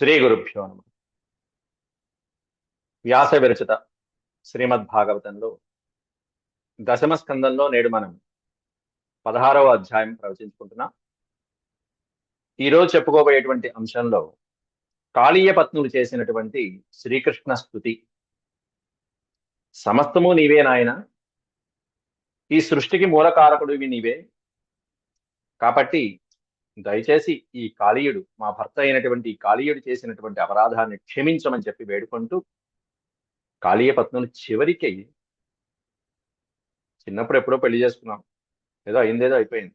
శ్రీ గురుభ్యో నమః. వ్యాస విరచిత శ్రీమద్భాగవతంలో దశమ స్కందంలో నేడు మనం 16వ అధ్యాయం ప్రవచించుకుంటున్నాం. ఈ రోజు చెప్పుకోబోయేటువంటి అంశంలో కాళీయ పత్నులు చేసినటువంటి శ్రీకృష్ణ స్తుతి. సమస్తము నీవే నాయన, ఈ సృష్టికి మూలకారకుడివి నీవే, కాబట్టి దయచేసి ఈ కాళీయుడు, మా భర్త అయినటువంటి ఈ కాళీయుడు చేసినటువంటి అపరాధాన్ని క్షమించమని చెప్పి వేడుకుంటూ, కాళీయ పత్నులు చివరికి చిన్నప్పుడు ఎప్పుడో పెళ్లి చేసుకున్నాం, ఏదో అయిందేదో అయిపోయింది,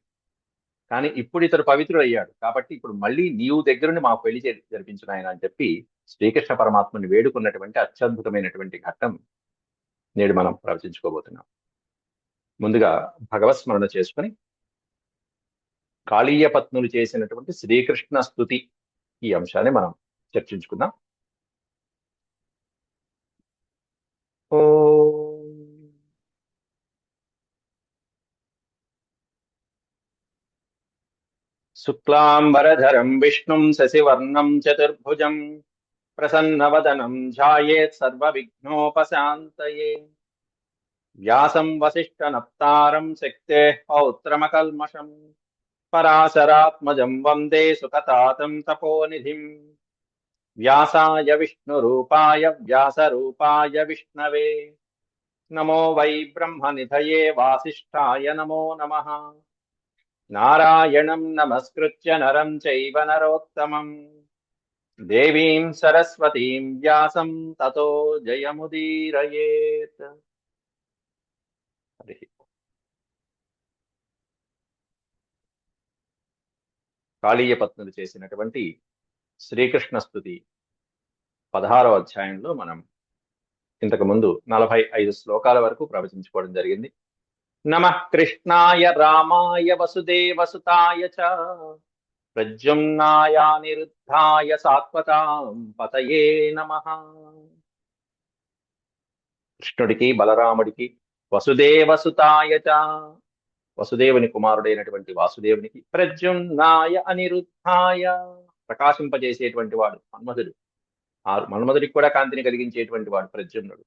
కానీ ఇప్పుడు ఇతడు పవిత్రుడు అయ్యాడు, కాబట్టి ఇప్పుడు మళ్ళీ నీవు దగ్గరుండి మా పెళ్లి జరిపించిన ఆయన అని చెప్పి శ్రీకృష్ణ పరమాత్మని వేడుకున్నటువంటి అత్యద్భుతమైనటువంటి ఘట్టం నేడు మనం ప్రవచించుకోబోతున్నాం. ముందుగా భగవత్ స్మరణ చేసుకుని కాళీయ పత్నులు చేసినటువంటి శ్రీకృష్ణ స్తుతి ఈ అంశాన్ని మనం చర్చించుకుందాం. ఓ శుక్లాంబరధరం విష్ణుం శశివర్ణం చతుర్భుజం ప్రసన్నవదనం ధ్యాయేత్ సర్వవిఘ్నోపశాంతయే. వ్యాసం వసిష్ఠనప్తారం శక్తేః పౌత్రమకల్మషం పరాశరాత్మజం వందే సుఖతాతం తపోనిధిం. వ్యాసాయ విష్ణురూపాయ వ్యాసరూపాయ విష్ణవే నమో వై బ్రహ్మనిధయే వాసిష్ఠాయ నమో నమః. నారాయణం నమస్కృత్య నరం చైవ నరోత్తమం దేవీం సరస్వతీం వ్యాసం తతో జయముదీరయేత్. కాళీయ పత్నులు చేసినటువంటి శ్రీకృష్ణ స్తుతి 16వ అధ్యాయంలో మనం ఇంతకు ముందు 45 శ్లోకాల వరకు ప్రవచించుకోవడం జరిగింది. నమః కృష్ణాయ రామాయ వసుదేవసుతాయ చ ప్రద్యుమ్నాయ నిరుద్ధాయ సాత్వతాం పతయే నమః. కృష్ణుడికి, బలరాముడికి, వసుదేవసుతాయ చ వసుదేవుని కుమారుడైనటువంటి వాసుదేవునికి, ప్రద్యుమ్నాయ అనిరుద్ధాయ ప్రకాశింపజేసేటువంటి వాడు మన్మధుడు, మన్మధుడికి కూడా కాంతిని కలిగించేటువంటి వాడు ప్రద్యుమ్నుడు.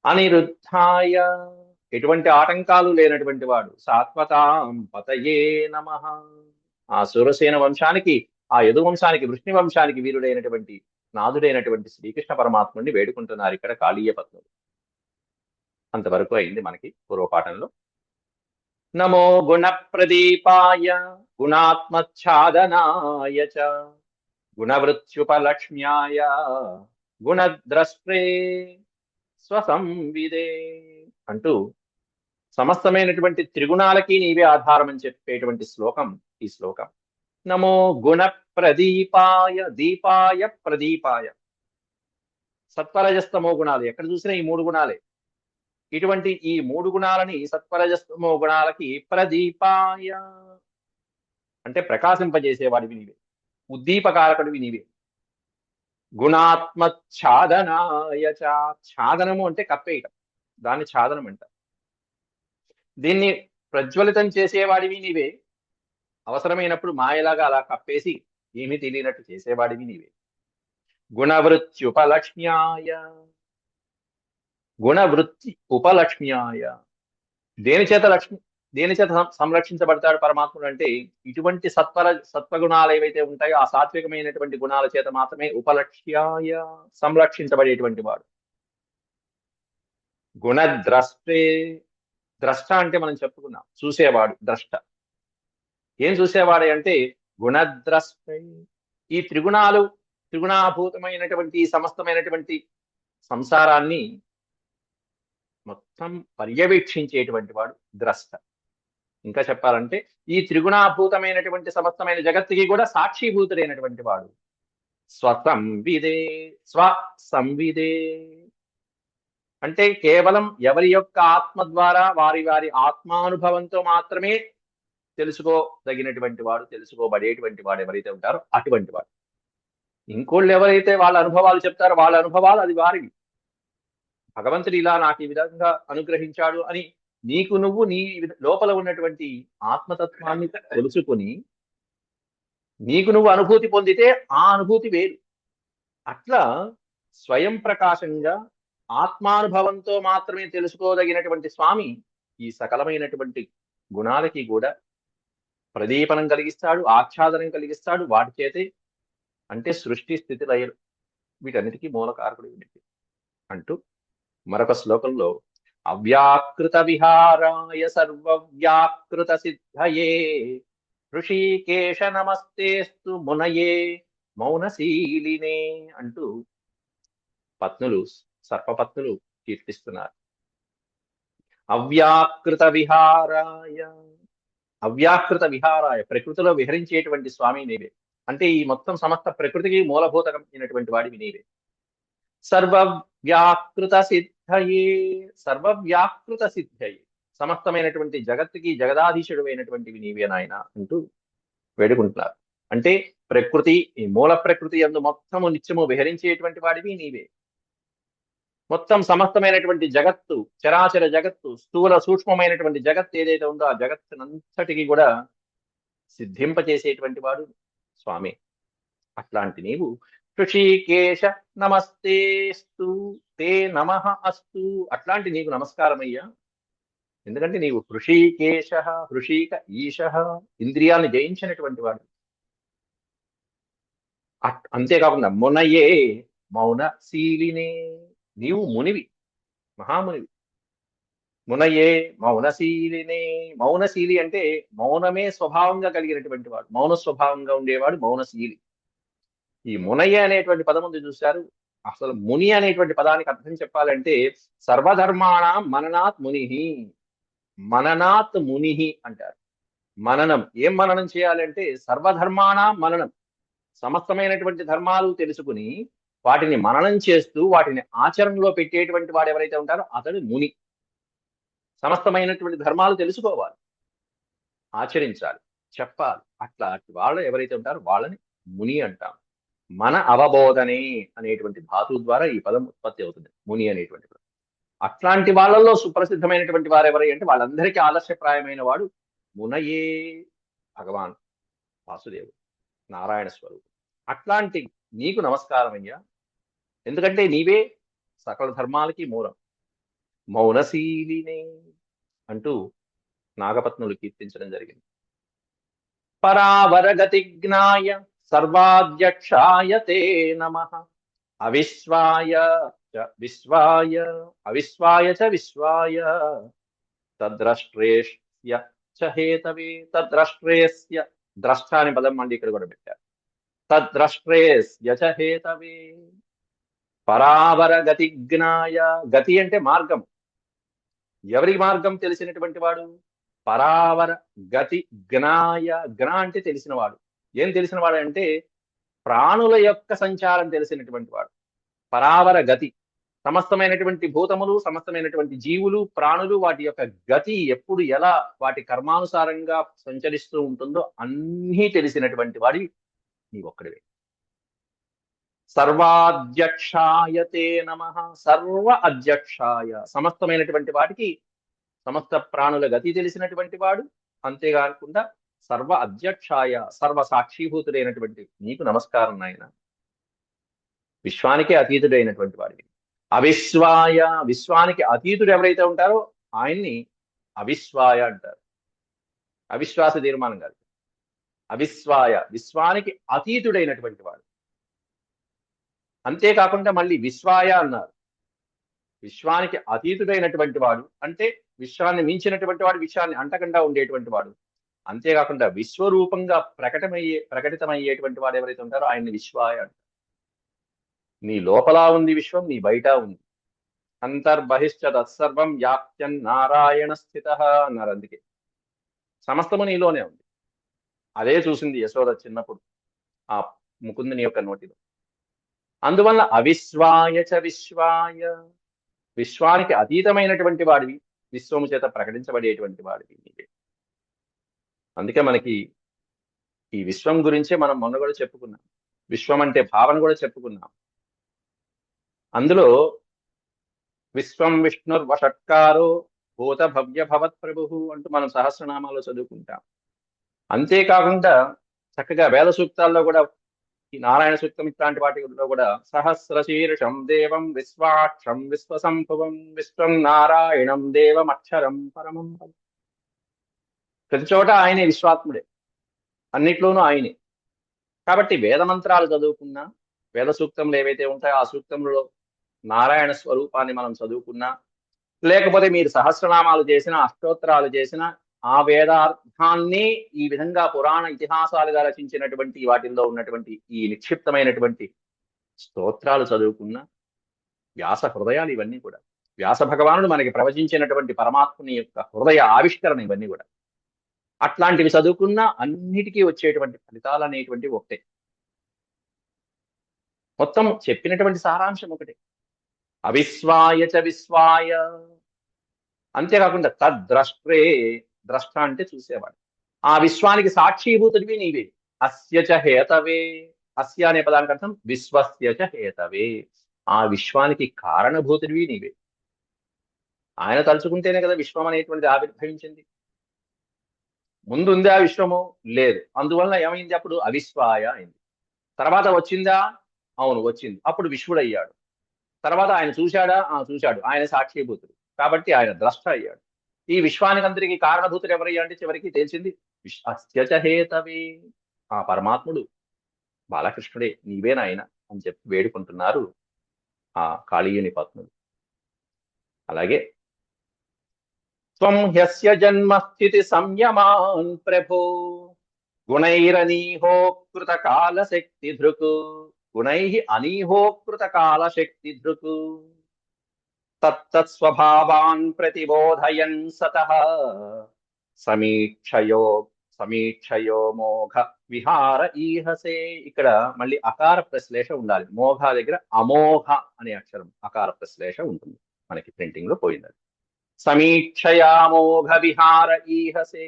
అనిరుద్ధాయ ఎటువంటి ఆటంకాలు లేనటువంటి వాడు, సాత్వతాం పతయే నమః. ఆ సురసేన వంశానికి, ఆ యదు వంశానికి, వృష్ణి వంశానికి వీరుడైనటువంటి నాథుడైనటువంటి శ్రీకృష్ణ పరమాత్ముడిని వేడుకుంటున్నారు ఇక్కడ కాళీయ పత్నులు. అంతవరకు అయింది మనకి పూర్వపాఠంలో. నమో గుణ ప్రదీపాయ గుణాత్మఛాదనాయ చ గుణవృత్యుపలక్ష్మ్యాయ గుణద్రష్ట్రే స్వసంవిదే అంటూ సమస్తమైనటువంటి త్రిగుణాలకి నీవే ఆధారం అని చెప్పేటువంటి శ్లోకం ఈ శ్లోకం. నమో గుణ ప్రదీపాయ, దీపాయ ప్రదీపాయ. సత్వరజస్తమో గుణాలు ఎక్కడ చూసినా ఈ మూడు గుణాలే. ఇటువంటి ఈ మూడు గుణాలని, సత్వరజస్తమో గుణాలకి ప్రదీపాయ అంటే ప్రకాశింపజేసేవాడివి నీవే, ఉద్దీపకారకుడివి నీవే. గుణాత్మఛాదనాయ చ, ఛాదనము అంటే కప్పేయటం, దాన్ని ఛాదనం అంటారు. దీన్ని ప్రజ్వలితం చేసేవాడివి నీవే, అవసరమైనప్పుడు మాయలాగా అలా కప్పేసి ఏమీ తెలియనట్టు చేసేవాడివి నీవే. గుణవృత్యుపలక్ష్మ్యాయ, గుణవృత్తి ఉపలక్ష్మ్యాయ. దేని చేత సంరక్షించబడతాడు పరమాత్ముడు అంటే ఇటువంటి సత్వగుణాలు ఏవైతే ఉంటాయో ఆ సాత్వికమైనటువంటి గుణాల చేత మాత్రమే ఉపలక్ష్యాయ సంరక్షించబడేటువంటి వాడు. గుణద్రష్టే, ద్రష్ట అంటే మనం చెప్పుకున్నాం చూసేవాడు, ద్రష్ట. ఏం చూసేవాడే అంటే గుణద్రష్టే. ఈ త్రిగుణాభూతమైనటువంటి సమస్తమైనటువంటి సంసారాన్ని మొత్తం పర్యవేక్షించేటువంటి వాడు ద్రష్ట. ఇంకా చెప్పాలంటే ఈ త్రిగుణాభూతమైనటువంటి సమస్తమైన జగత్తుకి కూడా సాక్షిభూతుడైనటువంటి వాడు. స్వసంవిదే, స్వసంవిదే అంటే కేవలం ఎవరి యొక్క ఆత్మ ద్వారా, వారి వారి ఆత్మానుభవంతో మాత్రమే తెలుసుకోదగినటువంటి వాడు, తెలుసుకోబడేటువంటి వాడు ఎవరైతే ఉంటారో అటువంటి వాడు. ఇంకోళ్ళు ఎవరైతే వాళ్ళ అనుభవాలు చెప్తారో వాళ్ళ అనుభవాలు అది వారివి. భగవంతుడు ఇలా నాకు ఈ విధంగా అనుగ్రహించాడు అని నీకు నువ్వు నీ లోపల ఉన్నటువంటి ఆత్మతత్వాన్ని తెలుసుకుని నీకు నువ్వు అనుభూతి పొందితే ఆ అనుభూతి వేరు. అట్లా స్వయం ప్రకాశంగా ఆత్మానుభవంతో మాత్రమే తెలుసుకోదగినటువంటి స్వామి ఈ సకలమైనటువంటి గుణాలకి కూడా ప్రదీపనం కలిగిస్తాడు, ఆచ్ఛాదనం కలిగిస్తాడు. వాటి చేతే అంటే సృష్టి స్థితి లయలు వీటన్నిటికీ మూల కారకుడు ఏమిటి అంటూ మరొక శ్లోకంలో అవ్యాకృత విహారాయ సర్వవ్యాకృత సిద్ధయే ఋషికేశ నమస్తేస్తు మునయే మౌనశీలినే అంటూ పత్నులు సర్పపత్నులు కీర్తిస్తున్నారు. అవ్యాకృత విహారాయ, అవ్యాకృత విహారాయ, ప్రకృతిలో విహరించేటువంటి స్వామి నీవే. అంటే ఈ మొత్తం సమస్త ప్రకృతికి మూలభూతమైనటువంటి వాడివి నీవే. సర్వవ్యాకృత సిద్ధయే, సర్వవ్యాకృత సిద్ధయే, సమస్తమైనటువంటి జగత్తుకి జగదాధీశుడు అయినటువంటివి నీవే నాయన అంటూ వేడుకుంటున్నారు. అంటే ప్రకృతి, ఈ మూల ప్రకృతి యందు మొత్తము నిత్యము విహరించేటువంటి వాడివి నీవే. మొత్తం సమస్తమైనటువంటి జగత్తు, చరాచర జగత్తు, స్థూల సూక్ష్మమైనటువంటి జగత్తు ఏదైతే ఉందో ఆ జగత్తునంతటికి కూడా సిద్ధింపచేసేటువంటి వాడు స్వామి. అట్లాంటి నీవు ఋషికేశ నమస్తేస్తు తే నమః అస్తు, అట్లాంటి నీకు నమస్కారమయ్యా. ఎందుకంటే నీవు హృషీకేశ, హృషీక ఈశ, ఇంద్రియాలను జయించినటువంటి వాడు. అంతేకాకుండా మునయే మౌనశీలినే, నీవు మునివి, మహామునివి. మునయే మౌనశీలినే, మౌనశీలి అంటే మౌనమే స్వభావంగా కలిగినటువంటి వాడు, మౌన స్వభావంగా ఉండేవాడు మౌనశీలి. ఈ మునయ్య అనేటువంటి పదం ఉంది చూశారు. అసలు ముని అనేటువంటి పదానికి అర్థం చెప్పాలంటే సర్వధర్మాణం మననాత్ ముని, మననాత్ ముని అంటారు. మననం, ఏం మననం చేయాలంటే సర్వధర్మాణం మననం, సమస్తమైనటువంటి ధర్మాలు తెలుసుకుని వాటిని మననం చేస్తూ వాటిని ఆచరణలో పెట్టేటువంటి వాడు ఎవరైతే ఉంటారో అతడు ముని. సమస్తమైనటువంటి ధర్మాలు తెలుసుకోవాలి, ఆచరించాలి, చెప్పాలి. అట్లాంటి వాళ్ళు ఎవరైతే ఉంటారో వాళ్ళని ముని అంటాం. మన అవబోధనే అనేటువంటి ధాతువు ద్వారా ఈ పదం ఉత్పత్తి అవుతుంది, ముని అనేటువంటి పదం. అట్లాంటి వాళ్ళల్లో సుప్రసిద్ధమైనటువంటి వారు ఎవరై అంటే వాళ్ళందరికీ ఆదర్శప్రాయమైన వాడు మునయే భగవాన్ వాసుదేవుడు, నారాయణ స్వరూపుడు. అట్లాంటి నీకు నమస్కారం అయ్యా, ఎందుకంటే నీవే సకల ధర్మాలకి మూలం. మౌనశీలినే అంటూ నాగపత్నులు కీర్తించడం జరిగింది. పరావరగతిజ్ఞాయ సర్వాధ్యక్షాయ తే నమః అవిశ్వాయ చ విశ్వాయ, అవిశ్వాయ చ విశ్వాయ తద్రష్ట్రేష్య చ హేతవే, తద్రష్ట్రేస్య, ద్రష్ట అనే పదం మళ్ళీ ఇక్కడ కూడా పెట్టారు. తద్రష్ట్రేస్య చ హేతవే పరావర గతిజ్ఞాయ, గతి అంటే మార్గం. ఎవరికి మార్గం తెలిసినటువంటి వాడు? పరావర గతి జ్ఞాయ, జ్ఞ అంటే తెలిసినవాడు. ఏం తెలిసినవాడు అంటే ప్రాణుల యొక్క సంచారం తెలిసినటువంటి వాడు. పరావర గతి, సమస్తమైనటువంటి భూతములు, సమస్తమైనటువంటి జీవులు, ప్రాణులు, వాటి యొక్క గతి ఎప్పుడు ఎలా వాటి కర్మానుసారంగా సంచరిస్తూ ఉంటుందో అన్నీ తెలిసినటువంటి వాడి నీ ఒక్కడివే. సర్వాధ్యక్షాయ తే నమః, సర్వ అధ్యక్షాయ, సమస్తమైనటువంటి వాటికి సమస్త ప్రాణుల గతి తెలిసినటువంటి వాడు. అంతేకాకుండా సర్వ అధ్యక్షాయ, సర్వ సాక్షిభూతుడైనటువంటి నీకు నమస్కారం నాయన. విశ్వానికే అతీతుడైనటువంటి వాడివి. అవిశ్వాయ, విశ్వానికి అతీతుడు ఎవరైతే ఉంటారో ఆయన్ని అవిశ్వాయ అంటారు. అవిశ్వాస తీర్మానం కాదు, అవిశ్వాయ, విశ్వానికి అతీతుడైనటువంటి వాడు. అంతేకాకుండా మళ్ళీ విశ్వాయ అన్నారు. విశ్వానికి అతీతుడైనటువంటి వాడు అంటే విశ్వాన్ని మించినటువంటి వాడు, విశ్వాన్ని అంటకుండా ఉండేటువంటి వాడు. అంతేకాకుండా విశ్వరూపంగా ప్రకటితమయ్యేటువంటి వాడు ఎవరైతే ఉంటారో ఆయన్ని విశ్వాయ అంటారు. నీ లోపల ఉంది విశ్వం, నీ బయట ఉంది. అంతర్బహిశ్చ తత్సర్వం వ్యాప్త్యన్ నారాయణ స్థిత అన్నారు. అందుకే సమస్తము నీలోనే ఉంది. అదే చూసింది యశోద చిన్నప్పుడు ఆ ముకుందుని యొక్క నోటిలో. అందువల్ల అవిశ్వాయ చ విశ్వాయ, విశ్వానికి అతీతమైనటువంటి వాడివి, విశ్వము చేత ప్రకటించబడేటువంటి వాడివి నీవే. అందుకే మనకి ఈ విశ్వం గురించే మనం మొన్న కూడా చెప్పుకున్నాం. విశ్వం అంటే భావన కూడా చెప్పుకున్నాం. అందులో విశ్వం విష్ణుర్వషట్కారో భూత భవ్య భవత్ ప్రభు అంటూ మనం సహస్రనామాల్లో చదువుకుంటాం. అంతేకాకుండా చక్కగా వేద సూక్తాల్లో కూడా ఈ నారాయణ సూక్తం ఇట్లాంటి వాటిలో కూడా సహస్రశీర్షం దేవం విశ్వాక్షం విశ్వసంభవం విశ్వం నారాయణం దేవం అక్షరం పరమం పదం. ప్రతి చోట ఆయనే విశ్వాత్ముడే, అన్నిట్లోనూ ఆయనే. కాబట్టి వేద మంత్రాలు చదువుకున్నా, వేద సూక్తములు ఏవైతే ఉంటాయో ఆ సూక్తములలో నారాయణ స్వరూపాన్ని మనం చదువుకున్నా, లేకపోతే మీరు సహస్రనామాలు చేసిన, అష్టోత్తరాలు చేసిన, ఆ వేదార్థాన్ని ఈ విధంగా పురాణ ఇతిహాసాలుగా రచించినటువంటి వాటిల్లో ఉన్నటువంటి ఈ నిక్షిప్తమైనటువంటి స్తోత్రాలు చదువుకున్న, వ్యాస హృదయాలు ఇవన్నీ కూడా, వ్యాస భగవానుడు మనకి ప్రవచించినటువంటి పరమాత్ముని యొక్క హృదయ ఆవిష్కరణ ఇవన్నీ కూడా. అట్లాంటివి చదువుకున్న అన్నిటికీ వచ్చేటువంటి ఫలితాలు అనేటువంటివి ఒకటే. మొత్తం చెప్పినటువంటి సారాంశం ఒకటే. అవిశ్వాయ చ విశ్వాయ, అంతేకాకుండా తద్ద్రష్ట్రే, ద్రష్ట అంటే చూసేవాడు, ఆ విశ్వానికి సాక్షీభూతుడివి నీవే. అస్య చ హేతవే, అస్య అనే పదానికి అర్థం విశ్వస్య చ హేతవే, ఆ విశ్వానికి కారణభూతుడివి నీవే. ఆయన తలుచుకుంటేనే కదా విశ్వం అనేటువంటిది ఆవిర్భవించింది. ముందు ఉందా విశ్వము? లేదు. అందువలన ఏమైంది? అప్పుడు అవిశ్వాయ అయింది. తర్వాత వచ్చిందా? అవును వచ్చింది. అప్పుడు విశ్వడయ్యాడు. తర్వాత ఆయన చూశాడా? చూశాడు. ఆయన సాక్షిభూతుడు కాబట్టి ఆయన ద్రష్ట అయ్యాడు. ఈ విశ్వానికి అందరికీ కారణభూతుడు ఎవరయ్యా అంటే చివరికి తెలిసింది అస్యచహేతవే, ఆ పరమాత్ముడు బాలకృష్ణుడే, నీవే నాయన అని చెప్పి వేడుకుంటున్నారు ఆ కాళీయుని పత్నులు. అలాగే త్వం హ్యస్య జన్మస్థితి సంయమాన్ ప్రభో గుణైరనీహోకృత కాల శక్తి ధృక్, గుణై అనీహోకృత కాల శక్తి ధృక్ తత్తస్వభావాన్ ప్రతిబోధయన్ సతః సమీక్షయో సమీక్షయో మోఘ విహార ఈహసే. ఇక్కడ మళ్ళీ అకార ప్రశ్లేష ఉండాలి. మోఘ దగ్గర అమోఘ అనే అక్షరం అకార ప్రశ్లేష ఉంటుంది. మనకి ప్రింటింగ్ లో పోయింది. సమీక్షయామోఘ విహార ఈహసే.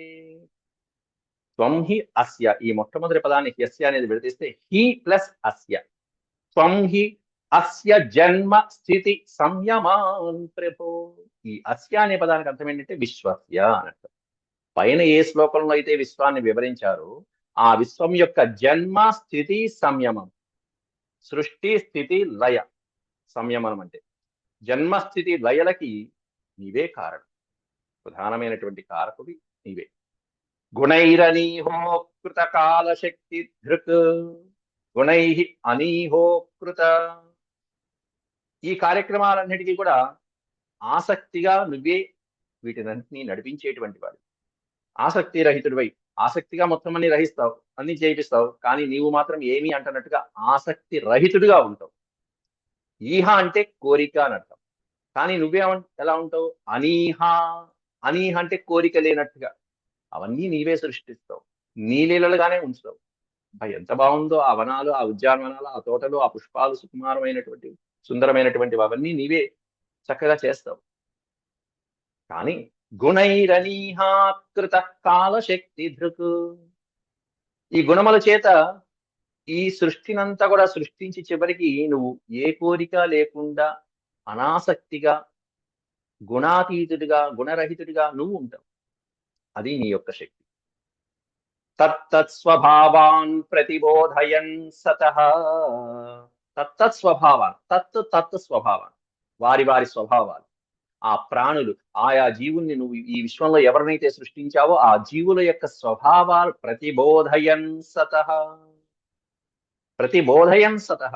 త్వం హి అస్య, ఈ మొట్టమొదటి పదాన్ని హ్యస్య అనేది విడదీస్తే హి ప్లస్ అస్య, త్వం హి అస్య జన్మ స్థితి సంయమాన్ ప్రభో. ఈ అస్య అనే పదానికి అర్థం ఏంటంటే విశ్వస్య అన్నట్టు. పైన ఏ శ్లోకంలో అయితే విశ్వాన్ని వివరించారో ఆ విశ్వం యొక్క జన్మ స్థితి సంయమం, సృష్టి స్థితి లయ, సంయమనం అంటే జన్మస్థితి లయలకి నీవే కారణం, ప్రధానమైనటువంటి కారకుడి నీవే. గుణైరనీహోకృత కాల శక్తి ధృక్, గుణై అనీహోకృత. ఈ కార్యక్రమాలన్నిటికీ కూడా ఆసక్తిగా నువ్వే వీటినన్నింటినీ నడిపించేటువంటి వాడు. ఆసక్తి రహితుడివై, ఆసక్తిగా మొత్తం అన్ని రహిస్తావు, అన్ని చేయిస్తావు, కానీ నీవు మాత్రం ఏమీ అంటున్నట్టుగా ఆసక్తి రహితుడిగా ఉంటావు. ఈహ అంటే కోరిక అని అర్థం, కానీ ఎలా ఉంటావు? అనీహ, అనీహ అంటే కోరిక లేనట్టుగా అవన్నీ నీవే సృష్టిస్తావు, నీ లీలలుగానే ఉంచుతావు. ఎంత బాగుందో ఆ వనాలు, ఆ ఉద్యానవనాలు, ఆ తోటలు, ఆ పుష్పాలు, సుకుమారమైనటువంటి సుందరమైనటువంటివి అవన్నీ నీవే చక్కగా చేస్తావు. కానీ గుణైరనీహాకృత కాల శక్తి ధృక్, ఈ గుణముల చేత ఈ సృష్టినంతా కూడా సృష్టించి చివరికి నువ్వు ఏ కోరిక లేకుండా అనాసక్తిగా గుణాతీతుడిగా గుణరహితుడిగా నువ్వు ఉంటావు. అది నీ యొక్క శక్తి. తత్తత్స్వభావాన్ ప్రతిబోధయన్ సతః, తత్తత్స్వభావాన్, తత్ స్వభావాన్, వారి వారి స్వభావాలు. ఆ ప్రాణులు, ఆయా జీవుల్ని నువ్వు ఈ విశ్వంలో ఎవరినైతే సృష్టించావో ఆ జీవుల యొక్క స్వభావాలు ప్రతిబోధయన్ సతః, ప్రతిబోధయన్ సతః.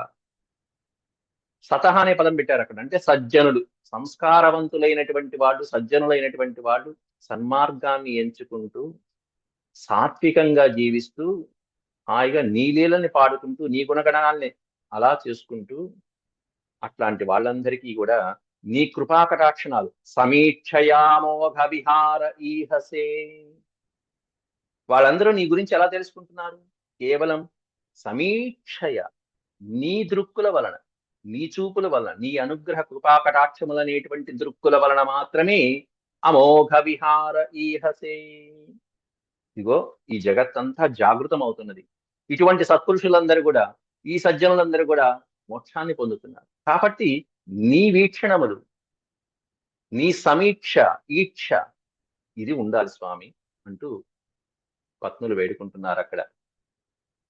సతః అనే పదం పెట్టారు అక్కడ, అంటే సజ్జనులు, సంస్కారవంతులైనటువంటి వాళ్ళు, సజ్జనులైనటువంటి వాళ్ళు, సన్మార్గాన్ని ఎంచుకుంటూ సాత్వికంగా జీవిస్తూ హాయిగా నీ లీలని పాడుకుంటూ నీ గుణగణాల్ని అలా చేసుకుంటూ అట్లాంటి వాళ్ళందరికీ కూడా నీ కృపా కటాక్షణాలు. సమీక్షయామోఘ విహార ఈహసే. వాళ్ళందరూ నీ గురించి ఎలా తెలుసుకుంటున్నారు? కేవలం సమీక్షయ, నీ దృక్కుల వలన, నీ చూపుల వలన, నీ అనుగ్రహ కృపా కటాక్షములనేటువంటి దృక్కుల వలన మాత్రమే అమోఘ విహార ఈహసే. ఇగో ఈ జగత్తంతా జాగృతం అవుతున్నది. ఇటువంటి సత్పురుషులందరూ కూడా, ఈ సజ్జనులందరూ కూడా మోక్షాన్ని పొందుతున్నారు. కాబట్టి నీ వీక్షణములు, నీ సమీక్ష, ఈక్ష ఇది ఉండాలి స్వామి అంటూ పత్నులు వేడుకుంటున్నారు అక్కడ.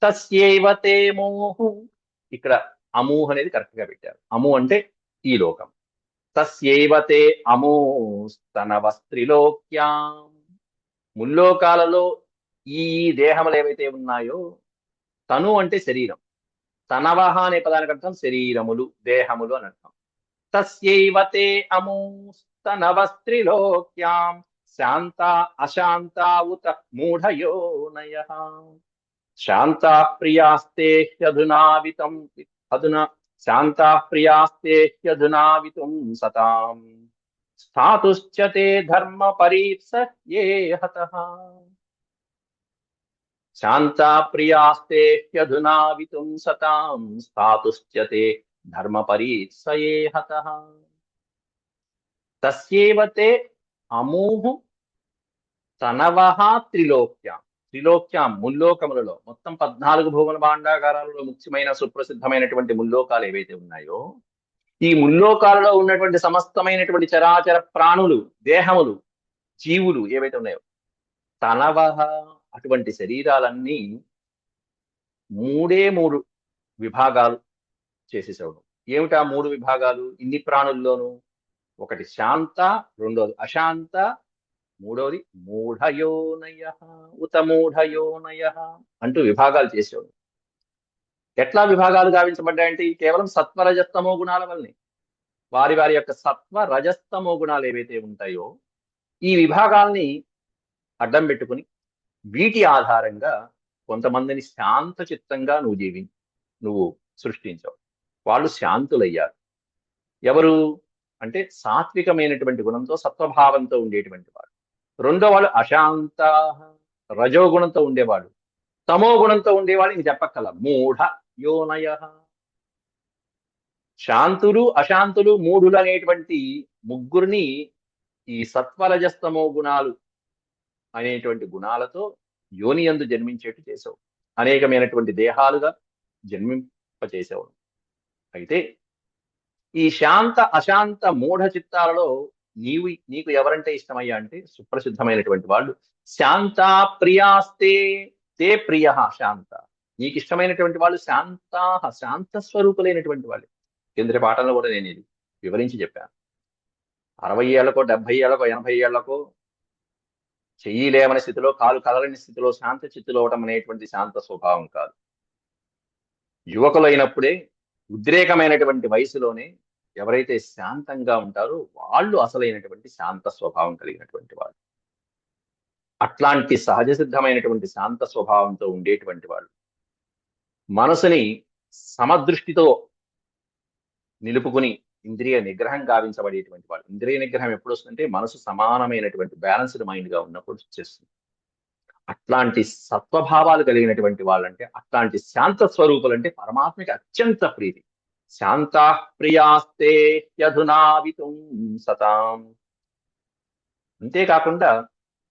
తస్యైవ తే మోహు. ఇక్కడ అమూహ్ అనేది కరెక్ట్ గా పెట్టారు. అము అంటే ఈ లోకం. తస్యైవ తే అమోస్తనవస్త్రిలోక్యాం. ముల్లోకాలలో ఈ దేహములు ఏవైతే ఉన్నాయో, తను అంటే శరీరం, తనవహ అనే పదానికి అర్థం శరీరములు, దేహములు అని అర్థం. తస్యైవ తే అమూస్తనవస్త్రిలోక్యాం శాంత అశాంత ఉత మూఢయోనయః. శాంతా ప్రియాస్తే హ్యధునావితం అధునా శాంతా ప్రియాస్తే హ్యధునావితుం సతాం స్థాతుశ్చ తే ధర్మ పరీప్స ఏ హతః. శాంతా ప్రియాస్తే హ్యధునావితుం సతాం స్థాతుశ్చ తే ధర్మ పరీప్స ఏ హతః. తస్యేవ తే అమూహు తనవః త్రిలోక్యాం. త్రిలోక్యాం ముల్లోకములలో, మొత్తం 14 భువన భాండాగారాలలో ముఖ్యమైన సుప్రసిద్ధమైనటువంటి ముల్లోకాలు ఏవైతే ఉన్నాయో, ఈ ముల్లోకాలలో ఉన్నటువంటి సమస్తమైనటువంటి చరాచర ప్రాణులు, దేహములు, జీవులు ఏవైతే ఉన్నాయో, తనవః అటువంటి శరీరాలన్నీ మూడు విభాగాలు చేసేసాడు. ఏమిటా 3 విభాగాలు ఇన్ని ప్రాణుల్లోనూ? ఒకటి శాంత, రెండోది అశాంత, మూడవది మూఢయోనయ ఉత మూఢయోనయ అంటూ విభాగాలు చేసేవాడు. ఎట్లా విభాగాలు గావించబడ్డాయంటే కేవలం సత్వ రజస్తమో గుణాల వల్లనే. వారి వారి యొక్క సత్వ రజస్తమో గుణాలు ఏవైతే ఉంటాయో, ఈ విభాగాల్ని అడ్డం పెట్టుకుని వీటి ఆధారంగా కొంతమందిని శాంత చిత్తంగా నువ్వు సృష్టించావు. వాళ్ళు శాంతులయ్యారు. ఎవరు అంటే సాత్వికమైనటువంటి గుణంతో, సత్వభావంతో ఉండేటువంటి వాడు. రెండో వాళ్ళు అశాంత, రజోగుణంతో ఉండేవాడు. తమో గుణంతో ఉండేవాడు ఇంక చెప్పక్కల మూఢ యోనయ. శాంతులు, అశాంతులు, మూఢులు అనేటువంటి ముగ్గురిని ఈ సత్వరజస్తమో గుణాలు అనేటువంటి గుణాలతో యోనియందు జన్మించేట్టు చేసావు. అనేకమైనటువంటి దేహాలుగా జన్మింపచేసావు. అయితే ఈ శాంత అశాంత మూఢ చిత్తాలలో నీకు ఎవరంటే ఇష్టమయ్యా అంటే సుప్రసిద్ధమైనటువంటి వాళ్ళు శాంత ప్రియాస్తే తే ప్రియ శాంత. నీకు ఇష్టమైనటువంటి వాళ్ళు శాంత స్వరూపులైనటువంటి వాళ్ళు. కిందటి పాఠంలో కూడా నేను ఇది వివరించి చెప్పాను. 60 ఏళ్లకో 70 ఏళ్లకో 80 ఏళ్లకో చెయ్యి లేవని స్థితిలో, కాలు కదలని స్థితిలో శాంత చిత్తులు అవటం అనేటువంటి శాంత స్వభావం కాదు. యువకులైనప్పుడే ఉద్రేకమైనటువంటి వయసులోనే ఎవరైతే శాంతంగా ఉంటారో వాళ్ళు అసలైనటువంటి శాంత స్వభావం కలిగినటువంటి వాళ్ళు. అట్లాంటి సహజ సిద్ధమైనటువంటి శాంత స్వభావంతో ఉండేటువంటి వాళ్ళు మనసుని సమదృష్టితో నిలుపుకుని ఇంద్రియ నిగ్రహం గావించబడేటువంటి వాళ్ళు. ఇంద్రియ నిగ్రహం ఎప్పుడు వస్తుందంటే మనసు సమానమైనటువంటి బ్యాలెన్స్డ్ మైండ్ గా ఉన్నప్పుడు చేస్తుంది. అట్లాంటి సత్వభావాలు కలిగినటువంటి వాళ్ళంటే, అట్లాంటి శాంత స్వరూపులంటే పరమాత్మకి అత్యంత ప్రీతి. శాంతా ప్రియాస్తే యధునావితుం సతాం. అంతేకాకుండా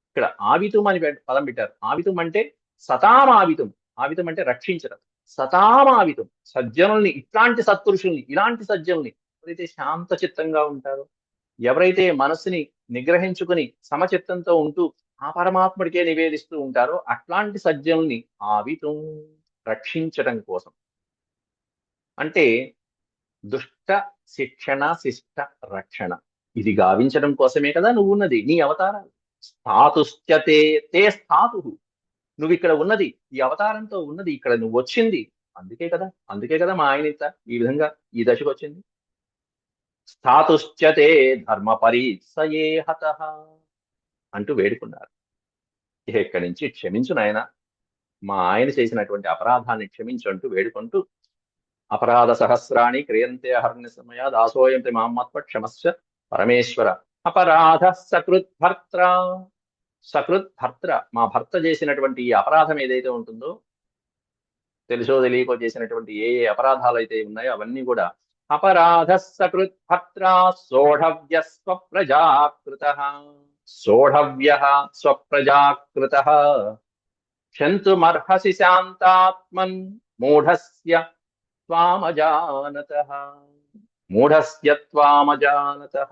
ఇక్కడ ఆవితుం అని పదం పెట్టారు. ఆవితుం అంటే సతాం ఆవితుం. ఆవితుం అంటే రక్షించడం. సతామావితుం సజ్జనుల్ని, ఇట్లాంటి సత్పురుషుల్ని, ఇలాంటి సజ్జనుల్ని ఎవరైతే శాంత చిత్తంగా ఉంటారో, ఎవరైతే మనసుని నిగ్రహించుకుని సమచిత్తంతో ఉంటూ ఆ పరమాత్ముడికే నివేదిస్తూ ఉంటారో అట్లాంటి సజ్జనుల్ని ఆవితుం రక్షించడం కోసం. అంటే దుష్ట శిక్షణ శిష్ట రక్షణ ఇది గావించడం కోసమే కదా నువ్వు ఉన్నది, నీ అవతారాలు. స్థాతుశ్చతే తే స్థాతు. నువ్వు ఇక్కడ ఉన్నది, ఈ అవతారంతో ఉన్నది, ఇక్కడ నువ్వు వచ్చింది అందుకే కదా మా ఆయన ఈ విధంగా ఈ దశకు వచ్చింది. స్థాతుశ్చతే ధర్మ పరీప్సయే హతః అంటూ వేడుకున్నారు. ఇక్కడి నుంచి క్షమించు నాయన, మా ఆయన చేసినటువంటి అపరాధాన్ని క్షమించు అంటూ వేడుకుంటూ అపరాధ సహస్రాణి క్రియంతే అహర్ని సమయ దాసోయంతి మామత్వ క్షమస్య పరమేశ్వర. అపరాధ సకృద్భర్త్ర. సకృద్భర్త్ర మా భర్త చేసినటువంటి ఈ అపరాధం ఏదైతే ఉంటుందో, తెలుసో తెలియకో చేసినటువంటి ఏ ఏ అపరాధాలు అయితే ఉన్నాయో అవన్నీ కూడా అపరాధ సకృద్భర్త్ర సోఢవ్య స్వప్రజాకృతః. సోఢవ్యః స్వప్రజాకృతః క్షంతుమర్హసి శాంతాత్మన్ మూఢస్య త్వామజానతః. మూఢస్య త్వామజానతః.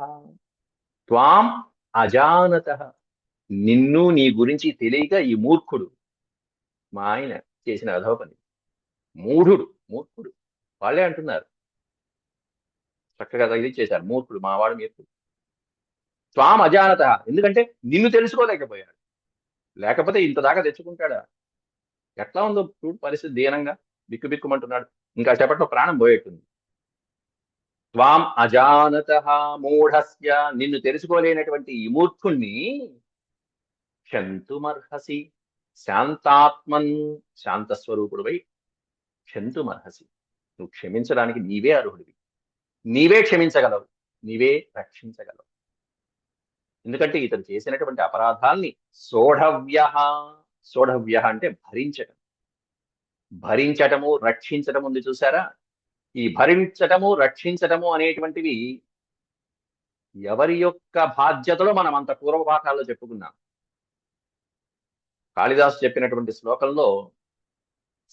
త్వాం అజానతః. నిన్ను నీ గురించి తెలియక ఈ మూర్ఖుడు మా ఆయన చేసిన అధో పని. మూర్ఖుడు వాళ్ళే అంటున్నారు. చక్కగా తగిలిచ్చేశారు, మూర్ఖుడు మావాడు మూర్ఖుడు. త్వాం అజానత, ఎందుకంటే నిన్ను తెలుసుకోలేకపోయాడు. లేకపోతే ఇంత దాకా తెచ్చుకుంటాడా? ఎట్లా ఉందో చూడు పరిస్థితి, దీనంగా బిక్కుబిక్కుమంటున్నాడు. ఇంకా చెప్పట్లో ప్రాణం పోయేట్టుంది. త్వాం అజానత మూఢస్య, నిన్ను తెలుసుకోలేనటువంటి ఈ మూర్ఖుణ్ణి క్షంతుమర్హసి, శాంతాత్మన్, శాంతస్వరూపుడువై క్షంతుమర్హసి, నువ్వు క్షమించడానికి నీవే అర్హుడివి, నీవే క్షమించగలవు, నీవే రక్షించగలవు. ఎందుకంటే ఇతను చేసినటువంటి అపరాధాల్ని సోఢవ్య, సోఢవ్య అంటే భరించటం, భరించటము రక్షించటం ఉంది చూసారా? ఈ భరించటము రక్షించటము అనేటువంటివి ఎవరి యొక్క బాధ్యతలో మనం అంత పూర్వపాఠాల్లో చెప్పుకున్నాం. కాళిదాసు చెప్పినటువంటి శ్లోకంలో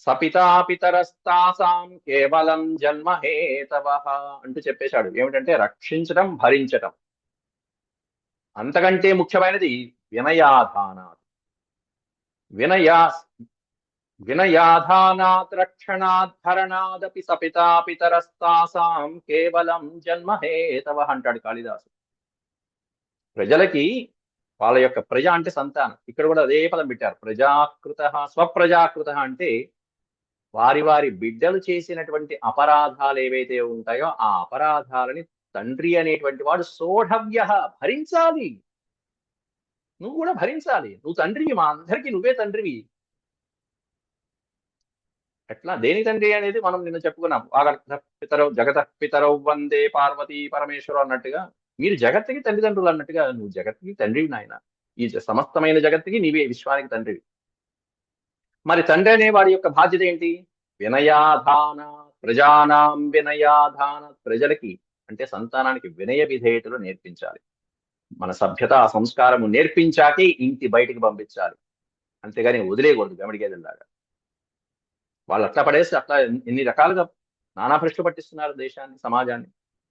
సపితాపితరస్తాసాం కేవలం జన్మహేతవ అంటూ చెప్పేశాడు. ఏమిటంటే రక్షించటం, భరించటం, అంతకంటే ముఖ్యమైనది వినయాధానాత్. వినయా వినయాధానాత్ రక్షణాత్ భరణాదపి సపితాపితరస్తాసాం కేవలం జన్మహేతవ అంటాడు కాళిదాసు. ప్రజలకి వాళ్ళ యొక్క ప్రజ అంటే సంతానం, ఇక్కడ కూడా అదే పదం పెట్టారు. ప్రజాకృత, స్వప్రజాకృత అంటే వారి వారి బిడ్డలు చేసినటువంటి అపరాధాలు ఏవైతే ఉంటాయో ఆ అపరాధాలని తండ్రి అనేటువంటి వాడు సోఢవ్య, భరించాలి. నువ్వు కూడా భరించాలి, నువ్వు తండ్రివి, మా అందరికీ నువ్వే తండ్రివి. ఎట్లా, దేని తండ్రి అనేది మనం నిన్న చెప్పుకున్నాం. పితరౌ జగత పితరౌ వందే పార్వతీ పరమేశ్వరు అన్నట్టుగా మీరు జగత్తుకి తల్లిదండ్రులు అన్నట్టుగా నువ్వు జగత్తుకి తండ్రివి నాయన. ఈ సమస్తమైన జగత్తుకి నీవే విశ్వానికి తండ్రివి. మరి తండ్రి అనే వాడి యొక్క బాధ్యత ఏంటి? వినయాధాన, ప్రజానాం వినయాధాన, ప్రజలకి అంటే సంతానానికి వినయ విధేయతలు నేర్పించాలి. మన సభ్యత సంస్కారము నేర్పించాకే ఇంటి బయటికి పంపించాలి, అంతేగాని వదిలేయకూడదు గమిడిగేదల్లాగా. వాళ్ళు అట్లా పడేసి అట్లా ఎన్ని రకాలుగా నానా భ్రష్టు పట్టిస్తున్నారు దేశాన్ని, సమాజాన్ని.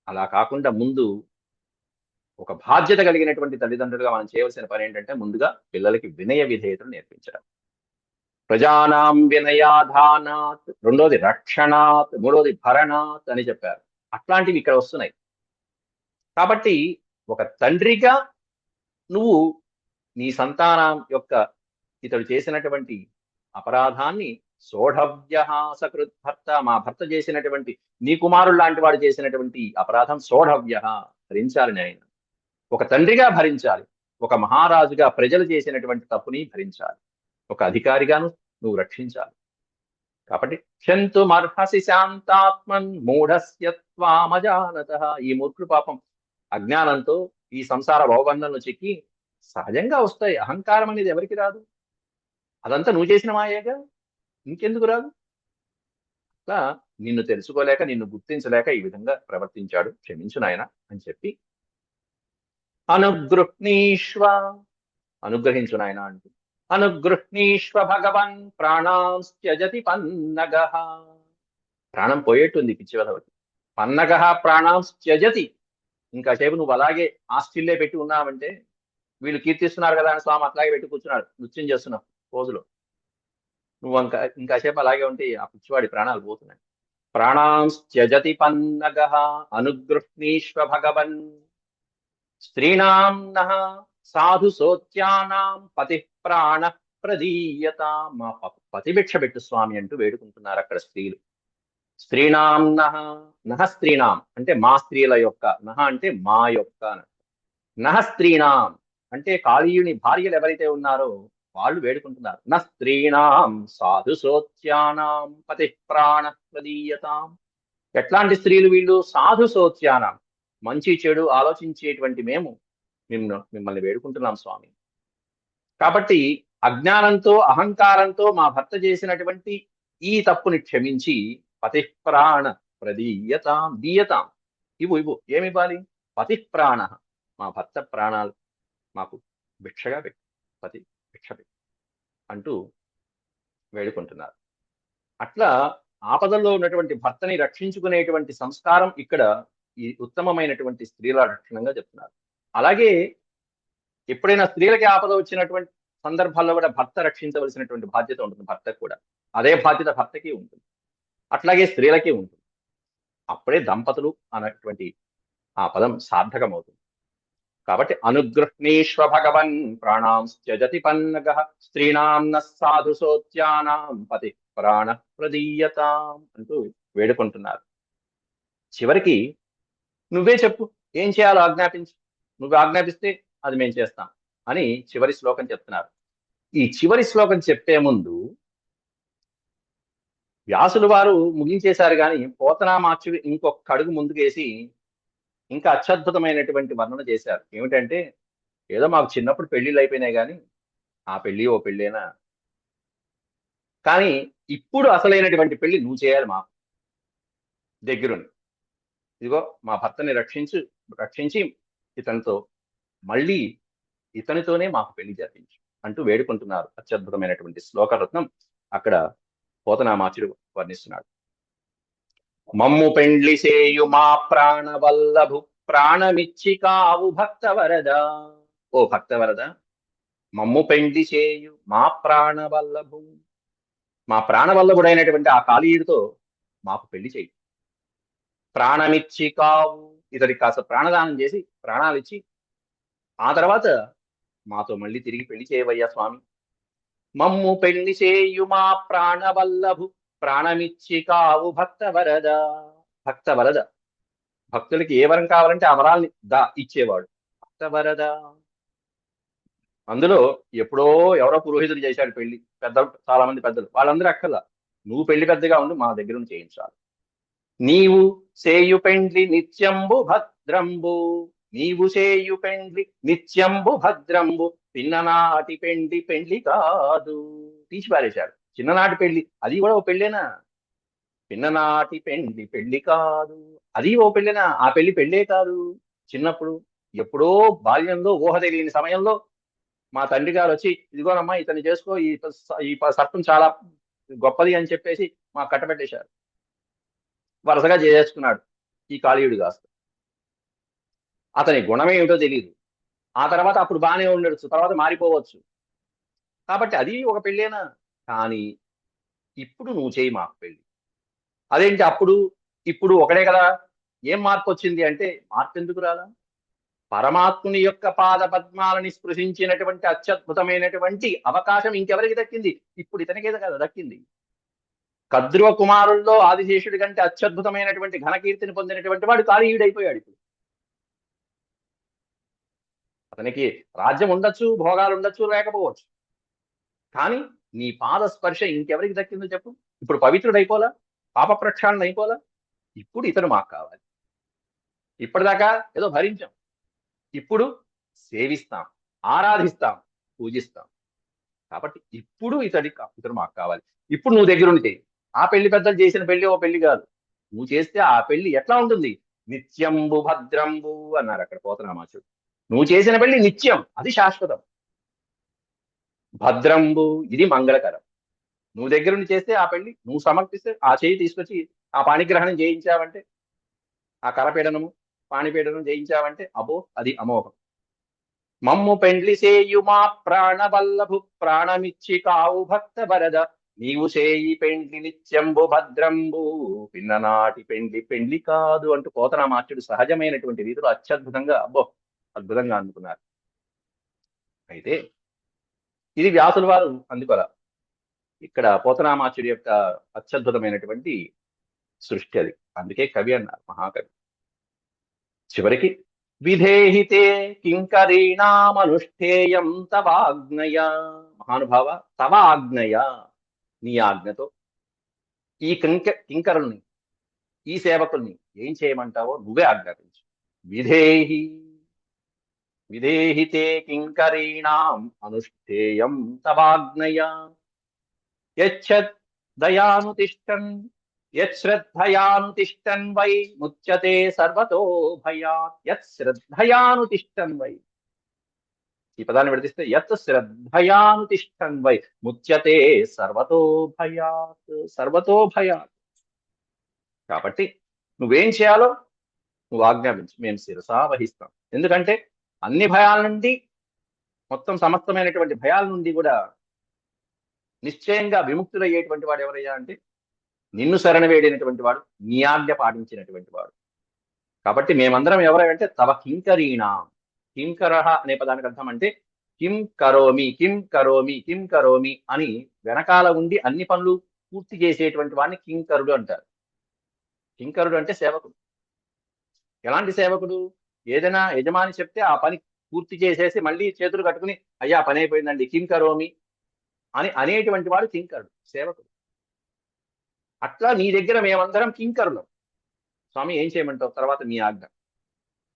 అలా కాకుండా ముందు ఒక బాధ్యత కలిగినటువంటి తల్లిదండ్రులుగా మనం చేయవలసిన పని ఏంటంటే ముందుగా పిల్లలకి వినయ విధేయతలు నేర్పించడం. ప్రజానాం వినయాధానాత్, రెండోది రక్షణాత్, మూడోది భరణాత్ అని చెప్పారు. అట్లాంటివి ఇక్కడ వస్తున్నాయి. కాబట్టి ఒక తండ్రిగా నువ్వు నీ సంతానం యొక్క ఇతడు చేసినటువంటి అపరాధాన్ని సోఢవ్య సకృత్ భర్త, మా భర్త చేసినటువంటి నీ కుమారుడు లాంటి వాడు చేసినటువంటి అపరాధం సోఢవ్య, భరించాలి ఆయన. ఒక తండ్రిగా భరించాలి, ఒక మహారాజుగా ప్రజలు చేసినటువంటి తప్పుని భరించాలి, ఒక అధికారిగాను నువ్వు రక్షించాలి. కాబట్టి క్షంతుమర్హసి శాంతాత్మన్ మూఢస్య త్వామజానత, ఈ మూర్ఖుడు పాపం అజ్ఞానంతో ఈ సంసార భవబంధంలో చిక్కి సహజంగా వస్తాయి. అహంకారం అనేది ఎవరికి రాదు? అదంతా నువ్వు చేసిన మాయేగా, ఇంకెందుకు రాదు? అట్లా నిన్ను తెలుసుకోలేక, నిన్ను గుర్తించలేక ఈ విధంగా ప్రవర్తించాడు, క్షమించు నాయన అని చెప్పి అనుగృహ్ణీష్వ, అనుగ్రహించు నాయన అంటూ అనుగృహ్ణీష్వ భగవన్ ప్రాణాంస్త్యజతి పన్నగ, ప్రాణం పోయేట్టుంది పిచ్చివదవకి. పన్నగ ప్రాణాంస్త్యజతి, ఇంకా సేపు నువ్వు అలాగే ఆస్టిల్లే పెట్టి ఉన్నావంటే, వీళ్ళు కీర్తిస్తున్నారు కదా అని స్వామి అట్లాగే పెట్టి కూర్చున్నాడు, నృత్యం చేస్తున్నావు రోజులో, నువ్వు ఇంకాసేపు అలాగే ఉంటే ఆ పిచ్చివాడి ప్రాణాలు పోతున్నాయి. ప్రాణాంస్త్యజతి పన్నగ అనుగృహ్ణీష్వ భగవన్ స్త్రీణాం నః సాధు సోత్యానాం పతి ప్రాణ ప్రదీయత, మా పతిభిక్ష పెట్టు స్వామి అంటూ వేడుకుంటున్నారు అక్కడ స్త్రీలు. స్త్రీణాం నః, నః స్త్రీణాం అంటే మా స్త్రీల యొక్క, నః అంటే మా యొక్క, నః స్త్రీణాం అంటే కాళీయుని భార్యలు ఎవరైతే ఉన్నారో వాళ్ళు వేడుకుంటున్నారు. న స్త్రీణాం సాధు సోత్యానాం పతి ప్రాణ ప్రదీయతాం, ఎట్లాంటి స్త్రీలు వీళ్ళు? సాధు సోత్యానాం, మంచి చెడు ఆలోచించేటువంటి మేము మిమ్మల్ని వేడుకుంటున్నాం స్వామి. కాబట్టి అజ్ఞానంతో అహంకారంతో మా భర్త చేసినటువంటి ఈ తప్పుని క్షమించి పతి ప్రాణ ప్రదీయతాం, దీయతాం, ఇవ్వు ఏమివ్వాలి? పతి ప్రాణ, మా భర్త ప్రాణాలు మాకు భిక్షగా పెట్టు, పతి భిక్ష పెట్టు అంటూ వేడుకుంటున్నారు. అట్లా ఆపదల్లో ఉన్నటువంటి భర్తని రక్షించుకునేటువంటి సంస్కారం ఇక్కడ ఈ ఉత్తమమైనటువంటి స్త్రీల రక్షణంగా చెప్తున్నారు. అలాగే ఎప్పుడైనా స్త్రీలకి ఆపద వచ్చినటువంటి సందర్భాల్లో కూడా భర్త రక్షించవలసినటువంటి బాధ్యత ఉంటుంది భర్తకు కూడా. అదే బాధ్యత భర్తకి ఉంటుంది. అట్లాగే స్త్రీలకి ఉంటుంది. అప్పుడే దంపతులు అన్నటువంటి ఆ పదం సార్థకమవుతుంది. కాబట్టి అనుగృహ్ణీష్వ భగవన్ ప్రాణాం త్యజతి పన్నగ స్త్రీణాం న సాధు సోత్యానాం పతి ప్రాణ ప్రదీయతాం అంటూ వేడుకుంటున్నారు. చివరికి నువ్వే చెప్పు, ఏం చేయాలో ఆజ్ఞాపించు, నువ్వు ఆజ్ఞాపిస్తే అది మేము చేస్తాం అని చివరి శ్లోకం చెప్తున్నారు. ఈ చివరి శ్లోకం చెప్పే ముందు వ్యాసులు వారు ముగించేశారు, కానీ పోతనామాచ్యుడు ఇంకొక అడుగు ముందుకేసి ఇంకా అత్యద్భుతమైనటువంటి వర్ణన చేశారు. ఏమిటంటే, ఏదో మాకు చిన్నప్పుడు పెళ్లిళ్ళు అయిపోయినాయి కానీ ఆ పెళ్లి ఓ పెళ్ళేనా, కానీ ఇప్పుడు అసలైనటువంటి పెళ్లి నువ్వు చేయాలి మా దగ్గరుండి. ఇదిగో మా భర్తని రక్షించి ఇతనితో మళ్ళీ ఇతనితోనే మాకు పెళ్లి జరిపించు అంటూ వేడుకుంటున్నారు. అత్యద్భుతమైనటువంటి శ్లోకరత్నం అక్కడ పోతనామాచుడు వర్ణిస్తున్నాడు. మమ్ము పెండ్లి సేయు మా ప్రాణవల్లభు ప్రాణమిచ్చి కావు భక్తవరద. ఓ భక్తవరద, మమ్ము పెండ్లి చేయు మా ప్రాణవల్లభు, మా ప్రాణవల్లభుడైనటువంటి ఆ కాళీయుడితో మాకు పెళ్లి చేయి. ప్రాణమిచ్చి కావు, ఇతడికి కాస్త ప్రాణదానం చేసి ప్రాణాలు ఇచ్చి ఆ తర్వాత మాతో మళ్ళీ తిరిగి పెళ్లి చేయవయ్యా స్వామి. మమ్ము పెళ్లి చేయు మా ప్రాణవల్లభు ప్రాణమిచ్చి కావు భక్తవరద. భక్తవరద, భక్తులకి ఏ వరం కావాలంటే ఆ వరాల్ని ఇచ్చేవాడు భక్తవరద. అందులో ఎప్పుడో ఎవరో పురోహితుడు చేశాడు పెళ్లి, పెద్దలు, చాలా మంది పెద్దలు, వాళ్ళందరూ అక్కర్లా, నువ్వు పెళ్లి పెద్దగా ఉండి మా దగ్గర నుంచి చేయించాలి. నీవు సేయు పెండ్లి నిత్యంబు భద్రంబు, నీవు సేయు పెండ్లి నిత్యంబు భద్రంబు, పిన్ననాటి పెండ్లి కాదు. తీసిపారేశాడు. చిన్ననాటి పెళ్లి అది కూడా ఓ పెళ్ళేనా? పిన్ననాటి పెళ్లి కాదు, అది ఓ పెళ్ళేనా? ఆ పెళ్ళే కాదు. చిన్నప్పుడు ఎప్పుడో బాల్యంలో ఊహ తెలియని సమయంలో మా తండ్రి గారు వచ్చి, ఇదిగోనమ్మా ఇతన్ని చేసుకో, ఈ సర్పం చాలా గొప్పది అని చెప్పేసి మాకు కట్టబెట్టేశారు. వరుసగా చేసుకున్నాడు ఈ కాళీయుడు కాస్త. అతని గుణం ఏమిటో తెలియదు. ఆ తర్వాత అప్పుడు బాగానే ఉండొచ్చు, తర్వాత మారిపోవచ్చు. కాబట్టి అది ఒక పెళ్ళేనా? కానీ ఇప్పుడు నువ్వు చేయి మాకు పెళ్ళి. అదేంటి అప్పుడు ఇప్పుడు ఒకడే కదా, ఏం మార్పు వచ్చింది అంటే, మార్పు ఎందుకు రాలా? పరమాత్ముని యొక్క పాద పద్మాలని స్పృశించినటువంటి అత్యద్భుతమైనటువంటి అవకాశం ఇంకెవరికి దక్కింది? ఇప్పుడు ఇతనికే కదా దక్కింది. కద్రువ కుమారుల్లో ఆదిశేషుడి కంటే అత్యద్భుతమైనటువంటి ఘనకీర్తిని పొందినటువంటి వాడు కాళీయుడైపోయాడు. ఇప్పుడు అతనికి రాజ్యం ఉండొచ్చు, భోగాలు ఉండొచ్చు, లేకపోవచ్చు, కానీ నీ పాద స్పర్శ ఇంకెవరికి దక్కిందో చెప్పు. ఇప్పుడు పవిత్రుడైపోలా, పాప ప్రక్షాళన అయిపోలా. ఇప్పుడు ఇతను మాకు కావాలి. ఇప్పటిదాకా ఏదో భరించాం, ఇప్పుడు సేవిస్తాం, ఆరాధిస్తాం, పూజిస్తాం. కాబట్టి ఇప్పుడు ఇతడు మాకు కావాలి. ఇప్పుడు నువ్వు దగ్గరుంటే, ఆ పెళ్లి పెద్దలు చేసిన పెళ్లి ఓ పెళ్లి కాదు, నువ్వు చేస్తే ఆ పెళ్లి ఎట్లా ఉంటుంది? నిత్యంబు భద్రంబు అన్నారు అక్కడ పోతనామాచుడు. నువ్వు చేసిన పెళ్లి నిత్యం, అది శాశ్వతం. భద్రంబు, ఇది మంగళకరం. నువ్వు దగ్గరుండి చేస్తే ఆ పెళ్లి, నువ్వు సమర్పిస్తే ఆ చేయి తీసుకొచ్చి ఆ పాణిగ్రహణం చేయించావంటే, ఆ కరపీడనము పాణిపీడనం చేయించావంటే అబో అది అమోఘం. మమ్ము పెండ్లి సేయు మా ప్రాణవల్లభు ప్రాణమిచ్చి కావు భక్త వరద, నీవు చేయి పెండ్లి నిత్యంబు భద్రంబు, పిన్ననాటి పెండ్లి కాదు అంటూ పోతనామాచ్యుడు సహజమైనటువంటి రీతిలో అత్యద్భుతంగా, అబ్బో అద్భుతంగా అందుకున్నారు. అయితే ఇది వ్యాసుల వారు అందుకోరా, ఇక్కడ పోతనామాచ్యుడి యొక్క అత్యద్భుతమైనటువంటి సృష్టి అది. అందుకే కవి అన్నారు, మహాకవి. చివరికి విధేహితే కింకరీణామనుష్ఠేయం తవాజ్ఞయ, మహానుభావ తవ ఆజ్ఞయ, నీ ఆజ్ఞతో ఈ కింకరుల్ని, ఈ సేవకుల్ని ఏం చేయమంటావో నువ్వే ఆజ్ఞాపించు. విధేహితే కింకరీణాం అనుష్ఠేయం తవాజ్ఞయ, దయానుతిష్టన్ యశ్రద్ధయానుతిష్టన్ వై ముచ్యతే సర్వతో భయాత్. యశ్రద్ధయానుతిష్టన్ వై, ఈ పదాన్ని విడదీస్తే యత్ శ్రద్ధయానుతిష్టన్ వై ముచ్యతే సర్వతో భయాత్. సర్వతో భయాత్. కాబట్టి నువ్వేం చేయాలో నువ్వు ఆజ్ఞాపించు, మేము శిరసా వహిస్తాం. ఎందుకంటే అన్ని భయాల నుండి, మొత్తం సమస్తమైనటువంటి భయాల నుండి కూడా నిశ్చయంగా విముక్తులయ్యేటువంటి వాడు ఎవరయ్యా అంటే నిన్ను శరణ వేడినటువంటి వాడు, నీ ఆజ్ఞ పాటించినటువంటి వాడు. కాబట్టి మేమందరం ఎవరంటే తవ కింకరీణా. కింకర అనే పదానికి అర్థం అంటే కిం కరోమి, కిం కరోమి, కిం కరోమి అని వెనకాల ఉండి అన్ని పనులు పూర్తి చేసేటువంటి వాడిని కింకరుడు అంటారు. కింకరుడు అంటే సేవకుడు. ఎలాంటి సేవకుడు? ఏదైనా యజమాని చెప్తే ఆ పని పూర్తి చేసేసి మళ్ళీ చేతులు కట్టుకుని అయ్యా పని అయిపోయిందండి కిం కరోమి అని అనేటువంటి వాడు కింకరుడు, సేవకుడు. అట్లా నీ దగ్గర మేమందరం కింకరులం. స్వామి ఏం చేయమంటావు? తర్వాత మీ ఆజ్ఞ.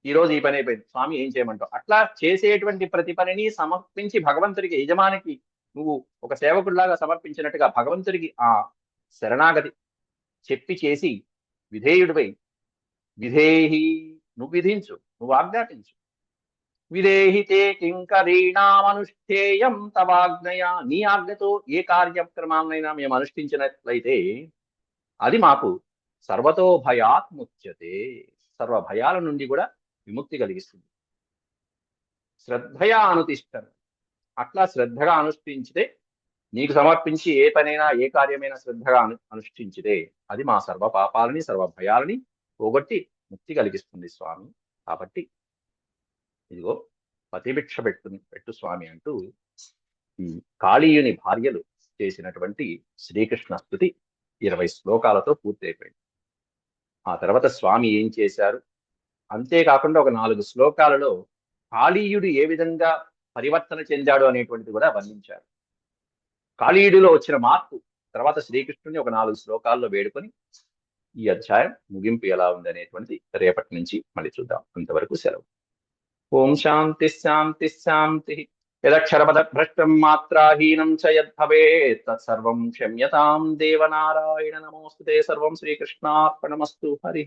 ఈ రోజు ఈ పని అయిపోయింది, స్వామి ఏం చేయమంటావు? అట్లా చేసేటువంటి ప్రతి పనిని సమర్పించి భగవంతుడికి, యజమానికి నువ్వు ఒక సేవకుడిలాగా సమర్పించినట్టుగా భగవంతుడికి ఆ శరణాగతి చెప్పి చేసి విధేయుడిపై విధేహి, నువ్వు విధించు, నువ్వు ఆజ్ఞాపించు. విధేహితే కింకరీణామనుష్ఠేయం తవాజ్ఞయ. నీ ఆజ్ఞతో ఏ కార్యక్రమాన్నైనా మేము అనుష్ఠించినట్లయితే అది మాకు సర్వతో భయాత్ ముచ్యతే, సర్వ భయాల నుండి కూడా విముక్తి కలిగిస్తుంది. శ్రద్ధయా అనుతిష్టం. అట్లా శ్రద్ధగా అనుష్ఠించితే, నీకు సమర్పించి ఏ పనైనా ఏ కార్యమైనా శ్రద్ధగా అనుష్ఠించితే అది మా సర్వ పాపాలని సర్వ భయాలని పోగొట్టి ముక్తి కలిగిస్తుంది స్వామి. కాబట్టి ఇదిగో పతిభిక్ష పెట్టు స్వామి అంటూ ఈ కాళీయుని భార్యలు చేసినటువంటి శ్రీకృష్ణ స్తుతి 20 శ్లోకాలతో పూర్తి అయిపోయింది. ఆ తర్వాత స్వామి ఏం చేశారు, అంతేకాకుండా ఒక 4 శ్లోకాలలో కాళీయుడు ఏ విధంగా పరివర్తన చెందాడు అనేటువంటిది కూడా వర్ణించారు. కాళీయుడిలో వచ్చిన మార్పు తర్వాత శ్రీకృష్ణుని ఒక 4 శ్లోకాల్లో వేడుకొని ఈ అధ్యాయం ముగింపు ఎలా ఉంది అనేటువంటిది రేపటి నుంచి మళ్ళీ చూద్దాం. అంతవరకు సెలవు. ఓం శాంతి శాంతి శాంతి. యదక్షరపద భ్రష్టం మాత్రాహీనం చ యద్భవేత్ తత్సర్వం క్షమ్యతాం దేవనారాయణ నమోస్తుతే. సర్వం శ్రీకృష్ణార్పణమస్తు. హరి